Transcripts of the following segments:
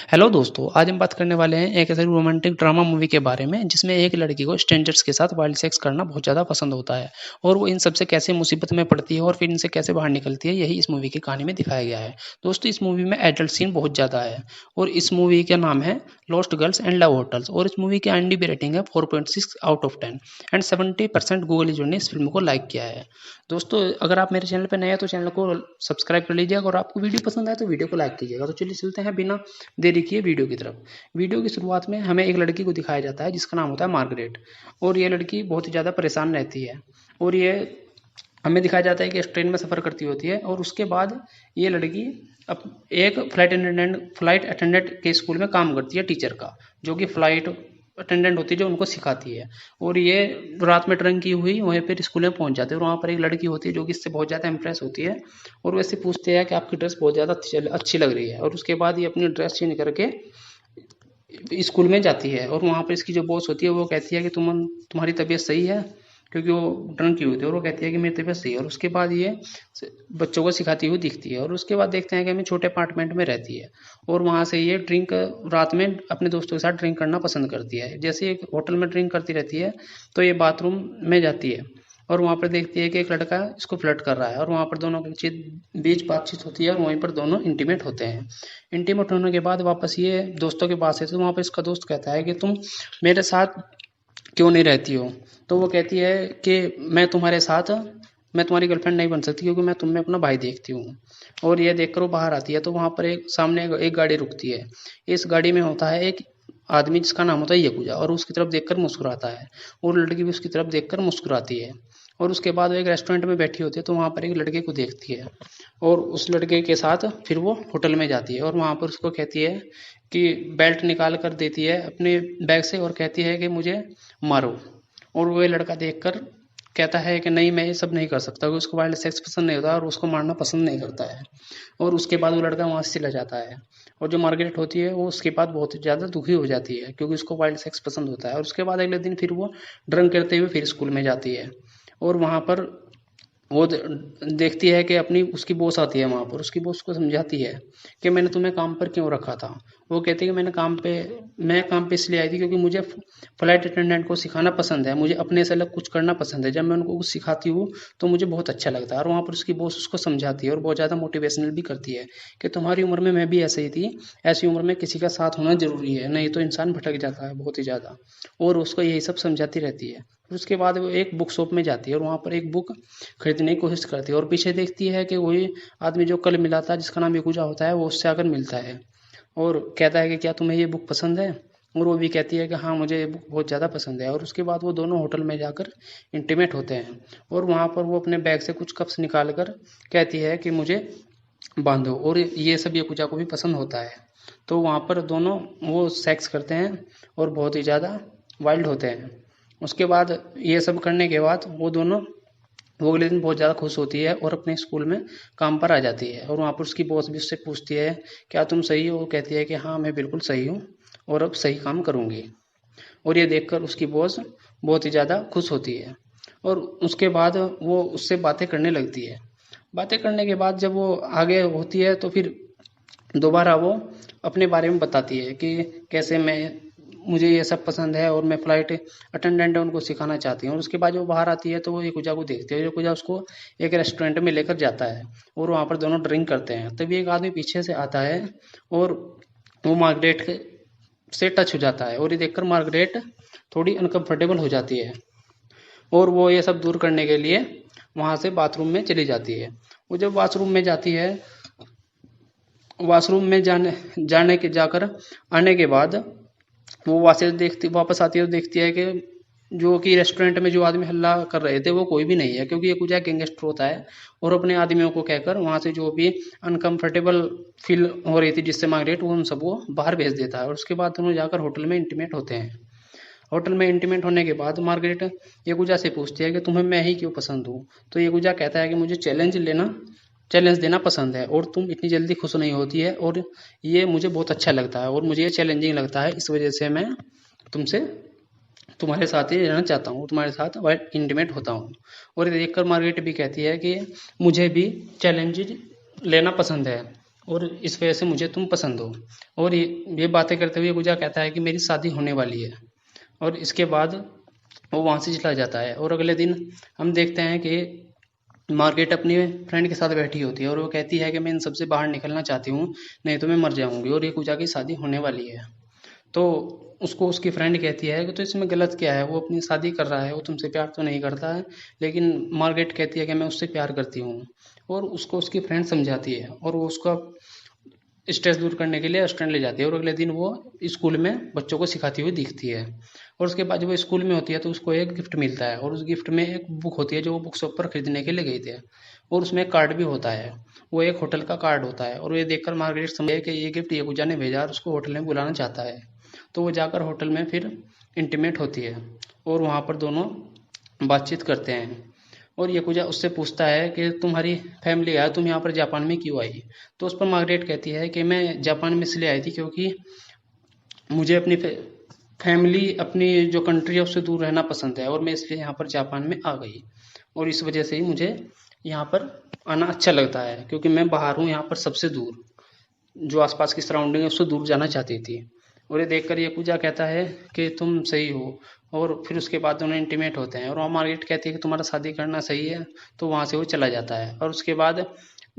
Hello दोस्तों, आज हम बात करने वाले हैं एक ऐसे रोमांटिक ड्रामा मूवी के बारे में जिसमें एक लड़की को स्ट्रेंजर्स के साथ वाइल्ड सेक्स करना बहुत ज़्यादा पसंद होता है और वो इन सब से कैसे मुसीबत में पड़ती है और फिर इनसे कैसे बाहर निकलती है, यही इस मूवी की कहानी में दिखाया गया है। दोस्तों, इस मूवी में एडल्ट सीन बहुत ज़्यादा है और इस मूवी का नाम है lost girls and love hotels और इस मूवी की IMDb रेटिंग है 4.6 out of 10 and 70% Google user ने इस फिल्म को लाइक किया है। दोस्तों, अगर आप मेरे चैनल पर नए हैं तो चैनल को सब्सक्राइब कर लीजिएगा और आपको वीडियो पसंद आए तो वीडियो को लाइक कीजिएगा। तो चलिए चलते हैं बिना देरी किए वीडियो की तरफ। वीडियो की शुरुआत में हमें एक लड़की को दिखाया जाता है जिसका नाम होता है मार्गरेट और ये लड़की बहुत ही ज़्यादा परेशान रहती है और ये हमें दिखाया जाता है कि ट्रेन में सफ़र करती होती है और उसके बाद ये लड़की अब एक फ्लाइट अटेंडेंट के स्कूल में काम करती है, टीचर का, जो कि फ्लाइट अटेंडेंट होती है जो उनको सिखाती है। और ये रात में ड्रिंक की हुई वहीं पर स्कूल में पहुंच जाते हैं और वहाँ पर एक लड़की होती है जो कि इससे बहुत ज़्यादा इंप्रेस होती है और वैसे पूछते हैं कि आपकी ड्रेस बहुत ज़्यादा अच्छी लग रही है और उसके बाद ये अपनी ड्रेस चेंज करके स्कूल में जाती है और वहाँ पर इसकी जो बॉस होती है वो कहती है कि तुम्हारी तबीयत सही है, क्योंकि वो ड्रंक की हुई थी और वो कहती है कि मेरी तबीयत सही है। और उसके बाद ये बच्चों को सिखाती हुई दिखती है और उसके बाद देखते हैं कि हमें छोटे अपार्टमेंट में रहती है और वहाँ से ये ड्रिंक रात में अपने दोस्तों के साथ ड्रिंक करना पसंद करती है। जैसे एक होटल में ड्रिंक करती रहती है तो ये बाथरूम में जाती है और वहाँ पर देखती है कि एक लड़का इसको फ्लर्ट कर रहा है और वहाँ पर दोनों के बीच बातचीत होती है और वहीं पर दोनों इंटीमेट होते हैं। इंटीमेट होने के बाद वापस ये दोस्तों के पास है तो वहाँ पर इसका दोस्त कहता है कि तुम मेरे साथ क्यों नहीं रहती हो। तो वो कहती है कि मैं तुम्हारी गर्लफ्रेंड नहीं बन सकती क्योंकि मैं तुम में अपना भाई देखती हूँ। और ये देखकर वो बाहर आती है तो वहाँ पर एक सामने एक गाड़ी रुकती है। इस गाड़ी में होता है एक आदमी जिसका नाम होता है यकूजा और उसकी तरफ देखकर मुस्कुराता है और लड़की भी उसकी तरफ देखकर मुस्कुराती है। और उसके बाद वो एक रेस्टोरेंट में बैठी होती है तो वहाँ पर एक लड़के को देखती है और उस लड़के के साथ फिर वो होटल में जाती है और वहाँ पर उसको कहती है कि बेल्ट निकाल कर देती है अपने बैग से और कहती है कि मुझे मारो। और वो लड़का देखकर कहता है कि नहीं, मैं ये सब नहीं कर सकता क्योंकि उसको वाइल्ड सेक्स पसंद नहीं होता और उसको मारना पसंद नहीं करता है। और उसके बाद वो लड़का वहाँ से चला जाता है और जो मार्गरेट होती है वो उसके बाद बहुत ज़्यादा दुखी हो जाती है क्योंकि उसको वाइल्ड सेक्स पसंद होता है। और उसके बाद अगले दिन फिर वो ड्रंक करते हुए फिर स्कूल में जाती है और वहाँ पर वो देखती है कि अपनी उसकी बॉस आती है वहाँ पर, उसकी बॉस को समझाती है कि मैंने तुम्हें काम पर क्यों रखा था। वो कहती है कि मैं काम पे इसलिए आई थी क्योंकि मुझे फ्लाइट अटेंडेंट को सिखाना पसंद है, मुझे अपने से अलग कुछ करना पसंद है। जब मैं उनको कुछ सिखाती हूँ तो मुझे बहुत अच्छा लगता है। और वहाँ पर उसकी बॉस उसको समझाती है और बहुत ज़्यादा मोटिवेशनल भी करती है कि तुम्हारी उम्र में मैं भी ऐसे ही थी, ऐसी उम्र में किसी का साथ होना ज़रूरी है, नहीं तो इंसान भटक जाता है बहुत ही ज़्यादा। और उसको यही सब समझाती रहती है। फिर उसके बाद वो एक बुक शॉप में जाती है और वहाँ पर एक बुक खरीदने की कोशिश करती है और पीछे देखती है कि वही आदमी जो कल मिला था जिसका नाम यकूजा होता है वो उससे आकर मिलता है और कहता है कि क्या तुम्हें ये बुक पसंद है। और वो भी कहती है कि हाँ, मुझे ये बुक बहुत ज़्यादा पसंद है। और उसके बाद वो दोनों होटल में जाकर इंटीमेट होते हैं और वहाँ पर वो अपने बैग से कुछ कप्स निकाल कर कहती है कि मुझे बांधो। और ये सब यकूजा को भी पसंद होता है तो वहाँ पर दोनों वो सेक्स करते हैं और बहुत ही ज़्यादा वाइल्ड होते हैं। उसके बाद ये सब करने के बाद वो अगले दिन बहुत ज़्यादा खुश होती है और अपने स्कूल में काम पर आ जाती है और वहाँ पर उसकी बॉस भी उससे पूछती है क्या तुम सही हो। वो कहती है कि हाँ, मैं बिल्कुल सही हूँ और अब सही काम करूँगी। और ये देखकर उसकी बॉस बहुत ही ज़्यादा खुश होती है और उसके बाद वो उससे बातें करने लगती है। बातें करने के बाद जब वो आगे होती है तो फिर दोबारा वो अपने बारे में बताती है कि कैसे मुझे ये सब पसंद है और मैं फ्लाइट अटेंडेंट है उनको सिखाना चाहती हूँ। और उसके बाद जो बाहर आती है तो वो यकूजा को देखती है। यकूजा उसको एक रेस्टोरेंट में लेकर जाता है और वहाँ पर दोनों ड्रिंक करते हैं। तभी एक आदमी पीछे से आता है और वो से टच हो जाता है और ये देखकर मार्गरेट थोड़ी अनकंफर्टेबल हो जाती है और वो ये सब दूर करने के लिए वहाँ से बाथरूम में चली जाती है। वो जब बाथरूम में जाती है, वॉशरूम में जाने के जाकर आने के बाद वो वापस आती है तो देखती है कि जो कि रेस्टोरेंट में जो आदमी हल्ला कर रहे थे वो कोई भी नहीं है क्योंकि ये कुछ गैंगस्टर होता है और अपने आदमियों को कहकर वहाँ से जो भी अनकंफर्टेबल फील हो रही थी जिससे मार्गरेट, वो उन सबको बाहर भेज देता है। और उसके बाद दोनों जाकर होटल में इंटीमेट होते हैं। होटल में इंटीमेट होने के बाद मार्गरेट यकूजा से पूछती है कि तुम्हें मैं ही क्यों पसंद हूँ। तो यकूजा कहता है कि मुझे चैलेंज देना पसंद है और तुम इतनी जल्दी खुश नहीं होती है और ये मुझे बहुत अच्छा लगता है और मुझे ये चैलेंजिंग लगता है, इस वजह से मैं तुमसे तुम्हारे साथ ही रहना चाहता हूँ, तुम्हारे साथ इंटीमेट होता हूँ। और ये देखकर मार्गरेट भी कहती है कि मुझे भी चैलेंज लेना पसंद है और इस वजह से मुझे तुम पसंद हो। और ये बातें करते हुए पूजा कहता है कि मेरी शादी होने वाली है। और इसके बाद वो वहाँ से चला जाता है। और अगले दिन हम देखते हैं कि मार्केट अपनी फ्रेंड के साथ बैठी होती है और वो कहती है कि मैं इन सबसे बाहर निकलना चाहती हूँ, नहीं तो मैं मर जाऊंगी। और ये पूजा की शादी होने वाली है। तो उसको उसकी फ्रेंड कहती है कि तो इसमें गलत क्या है, वो अपनी शादी कर रहा है, वो तुमसे प्यार तो नहीं करता है। लेकिन मार्गरेट कहती है कि मैं उससे प्यार करती हूँ। और उसको उसकी फ्रेंड समझाती है और वो उसका स्ट्रेस दूर करने के लिए रेस्टोरेंट ले जाती है। और अगले दिन वो स्कूल में बच्चों को सिखाती हुई दिखती है। और उसके बाद जब वो स्कूल में होती है तो उसको एक गिफ्ट मिलता है और उस गिफ्ट में एक बुक होती है जो वो बुक शॉप पर खरीदने के लिए गई थी। और उसमें एक कार्ड भी होता है, वो एक होटल का कार्ड होता है। और ये देखकर मार्गरेट समझे कि ये गिफ्ट ये पूजा ने भेजा और उसको होटल में बुलाना चाहता है। तो वो जाकर होटल में फिर इंटीमेट होती है और वहाँ पर दोनों बातचीत करते हैं। और यकुजा उससे पूछता है कि तुम्हारी फैमिली है, तुम यहाँ पर जापान में क्यों आई। तो उस पर मार्गरेट कहती है कि मैं जापान में इसलिए आई थी क्योंकि मुझे अपनी फैमिली, अपनी जो कंट्री है उससे दूर रहना पसंद है और मैं इसलिए यहाँ पर जापान में आ गई। और इस वजह से ही मुझे यहाँ पर आना अच्छा लगता है क्योंकि मैं बाहर हूँ यहाँ पर सबसे दूर, जो आसपास की सराउंडिंग है उससे दूर जाना चाहती थी। और ये देखकर ये पूजा कहता है कि तुम सही हो। और फिर उसके बाद दोनों इंटीमेट होते हैं और वहाँ मार्गरेट कहती है कि तुम्हारा शादी करना सही है। तो वहाँ से वो चला जाता है और उसके बाद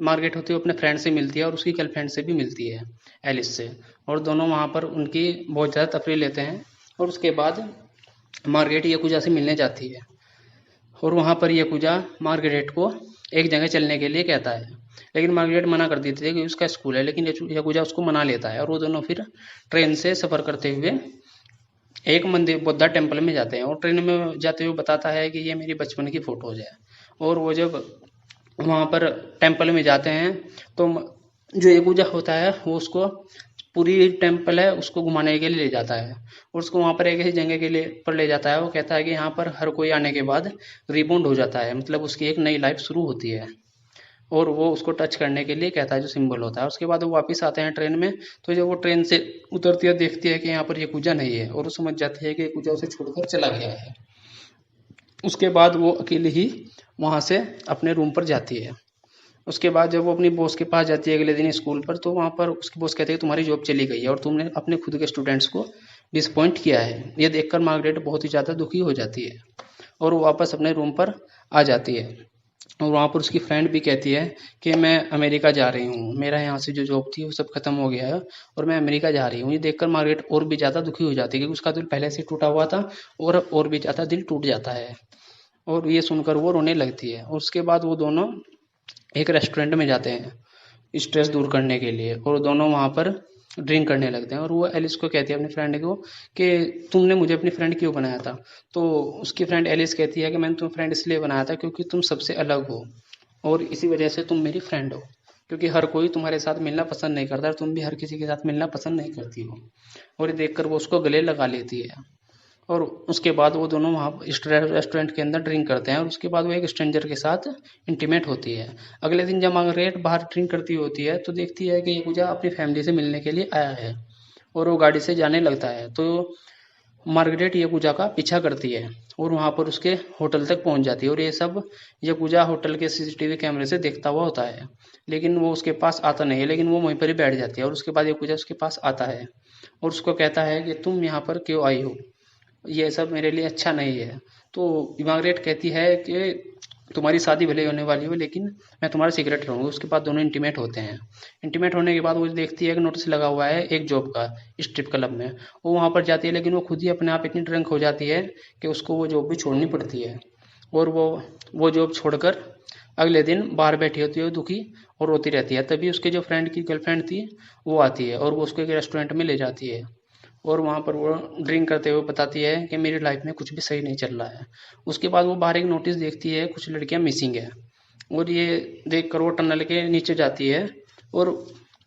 मार्गरेट होती है वो अपने फ्रेंड से मिलती है और उसकी गर्लफ्रेंड से भी मिलती है, एलिस से। और दोनों वहाँ पर उनकी बहुत ज़्यादा तफरीह लेते हैं। और उसके बाद मार्गरेट ये पूजा से मिलने जाती है और वहाँ पर यकुजा मार्गरेट को एक जगह चलने के लिए कहता है। लेकिन मार्गरेट मना कर देती है कि उसका स्कूल है, लेकिन यकुजा उसको मना लेता है और वो दोनों फिर ट्रेन से सफ़र करते हुए एक मंदिर, बुद्धा टेम्पल में जाते हैं। और ट्रेन में जाते हुए बताता है कि ये मेरी बचपन की फ़ोटोज़ है। और वो जब वहाँ पर टेम्पल में जाते हैं तो जो यकुजा होता है वो उसको पूरी टेम्पल है उसको घुमाने के लिए ले जाता है। और उसको वहाँ पर एक ऐसी जगह के लिए पर ले जाता है, वो कहता है कि यहाँ पर हर कोई आने के बाद रिबाउंड हो जाता है, मतलब उसकी एक नई लाइफ शुरू होती है। और वो उसको टच करने के लिए कहता है जो सिंबल होता है। उसके बाद वो वापस आते हैं ट्रेन में। तो जब वो ट्रेन से उतरती है देखती है कि यहाँ पर यकुजा नहीं है और वो समझ जाती है कि यकुजा उसे छोड़कर चला गया है। उसके बाद वो अकेले ही वहाँ से अपने रूम पर जाती है। उसके बाद जब वो अपनी बॉस के पास जाती है अगले दिन स्कूल पर, तो वहाँ पर उसकी बॉस कहती है कि तुम्हारी जॉब चली गई है और तुमने अपने खुद के स्टूडेंट्स को डिसअपॉइंट किया है। ये देखकर मार्गरेट बहुत ही ज़्यादा दुखी हो जाती है और वो वापस अपने रूम पर आ जाती है। और वहाँ पर उसकी फ्रेंड भी कहती है कि मैं अमेरिका जा रही हूँ, मेरा यहाँ से जो जॉब थी वो सब खत्म हो गया है और मैं अमेरिका जा रही हूँ। ये देखकर मार्गरेट और भी ज़्यादा दुखी हो जाती है क्योंकि उसका दिल पहले से टूटा हुआ था और भी ज़्यादा दिल टूट जाता है। और ये सुनकर वो रोने लगती है। और उसके बाद वो दोनों एक रेस्टोरेंट में जाते हैं स्ट्रेस दूर करने के लिए और दोनों वहाँ पर ड्रिंक करने लगते हैं। और वो एलिस को कहती है अपनी फ्रेंड को कि तुमने मुझे अपनी फ्रेंड क्यों बनाया था। तो उसकी फ्रेंड एलिस कहती है कि मैंने तुम्हें फ्रेंड इसलिए बनाया था क्योंकि तुम सबसे अलग हो और इसी वजह से तुम मेरी फ्रेंड हो, क्योंकि हर कोई तुम्हारे साथ मिलना पसंद नहीं करता और तुम भी हर किसी के साथ मिलना पसंद नहीं करती हो। और ये देखकर वो उसको गले लगा लेती है। और उसके बाद वो दोनों वहाँ रेस्टोरेंट के अंदर ड्रिंक करते हैं और उसके बाद वो एक स्ट्रेंजर के साथ इंटीमेट होती है। अगले दिन जब मार्गरेट बाहर ड्रिंक करती होती है तो देखती है कि ये पूजा अपनी फैमिली से मिलने के लिए आया है और वो गाड़ी से जाने लगता है। तो मार्गरेट ये पूजा का पीछा करती है और वहाँ पर उसके होटल तक पहुँच जाती है। और ये सब ये पूजा होटल के सीसीटीवी कैमरे से देखता हुआ होता है, लेकिन वो उसके पास आता नहीं है, लेकिन वो वहीं पर ही बैठ जाती है। और उसके बाद ये पूजा उसके पास आता है और उसको कहता है कि तुम यहाँ पर क्यों आई हो, ये सब मेरे लिए अच्छा नहीं है। तो मार्गरेट कहती है कि तुम्हारी शादी भले होने वाली हो लेकिन मैं तुम्हारा सीक्रेट रहूँगी। उसके बाद दोनों इंटीमेट होते हैं। इंटीमेट होने के बाद वो देखती है कि नोटिस लगा हुआ है एक जॉब का स्ट्रिप क्लब में। वो वहाँ पर जाती है लेकिन वो खुद ही अपने आप इतनी ड्रंक हो जाती है कि उसको वो जॉब भी छोड़नी पड़ती है। और वो जॉब छोड़कर अगले दिन बाहर बैठी होती है दुखी और रोती रहती है। तभी उसके जो फ्रेंड की गर्लफ्रेंड थी वो आती है और वो उसको एक रेस्टोरेंट में ले जाती है और वहाँ पर वो ड्रिंक करते हुए बताती है कि मेरी लाइफ में कुछ भी सही नहीं चल रहा है। उसके बाद वो बाहर एक नोटिस देखती है कुछ लड़कियाँ मिसिंग है और ये देख कर वो टनल के नीचे जाती है और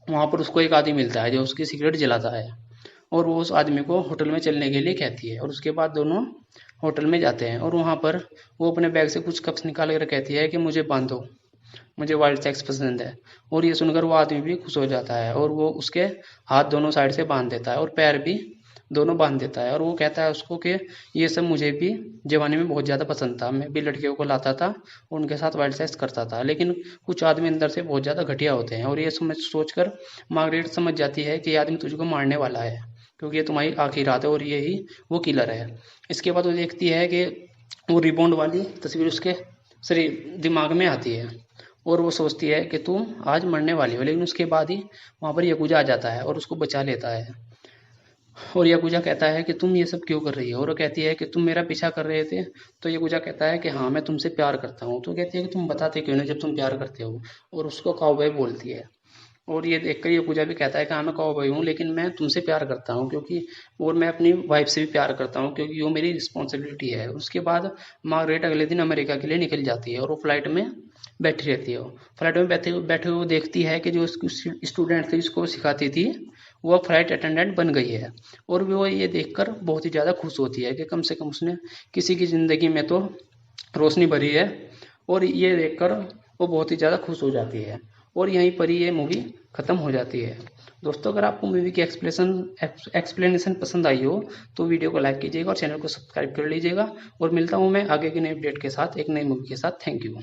वहाँ पर उसको एक आदमी मिलता है जो उसकी सिगरेट जलाता है और वो उस आदमी को होटल में चलने के लिए कहती है। और उसके बाद दोनों होटल में जाते हैं और वहाँ पर वो अपने बैग से कुछ कप्स निकाल कर कहती है कि मुझे बांधो, मुझे वाइल्ड सेक्स पसंद है। और ये सुनकर वो आदमी भी खुश हो जाता है और वो उसके हाथ दोनों साइड से बांध देता है और पैर भी दोनों बांध देता है और वो कहता है उसको कि ये सब मुझे भी जवानी में बहुत ज़्यादा पसंद था, मैं भी लड़कियों को लाता था और उनके साथ वाइल्ड सेक्स करता था, लेकिन कुछ आदमी अंदर से बहुत ज़्यादा घटिया होते हैं। और ये सोचकर मार्गरेट समझ जाती है कि ये आदमी तुझको मारने वाला है, क्योंकि ये तुम्हारी आखिरी रात है और ये ही वो किलर है। इसके बाद वो देखती है कि वो रिबॉन्ड वाली तस्वीर उसके शरीर दिमाग में आती है और वो सोचती है कि तुम आज मरने वाली हो, लेकिन उसके बाद ही वहाँ पर यकूजा आ जाता है और उसको बचा लेता है। और यकूजा कहता है कि तुम ये सब क्यों कर रही हो, और वो कहती है कि तुम मेरा पीछा कर रहे थे। तो यकूजा कहता है कि हाँ, मैं तुमसे प्यार करता हूँ। तो कहती है कि तुम बताते क्यों नहीं जब तुम प्यार करते हो, और उसको काउबॉय बोलती है। और ये देखकर यकूजा भी कहता है कि हाँ, मैं काउबॉय हूँ, लेकिन मैं तुमसे प्यार करता हूँ क्योंकि, और मैं अपनी वाइफ से भी प्यार करता हूँ क्योंकि वो मेरी रिस्पॉन्सिबिलिटी है। उसके बाद मार्गरेट अगले दिन अमेरिका के लिए निकल जाती है और वो फ्लाइट में बैठी रहती है। फ्लाइट में बैठे बैठे वो देखती है कि जो उसकी स्टूडेंट थी जिसको सिखाती थी, वो फ्लाइट अटेंडेंट बन गई है। और वो ये देखकर बहुत ही ज़्यादा खुश होती है कि कम से कम उसने किसी की ज़िंदगी में तो रोशनी भरी है। और ये देखकर वो बहुत ही ज़्यादा खुश हो जाती है और यहीं पर ही ये मूवी ख़त्म हो जाती है। दोस्तों, अगर आपको मूवी की एक्सप्लेनेशन पसंद आई हो तो वीडियो को लाइक कीजिएगा और चैनल को सब्सक्राइब कर लीजिएगा। और मिलता हूँ मैं आगे की नई अपडेट के साथ, एक नई मूवी के साथ। Thank you.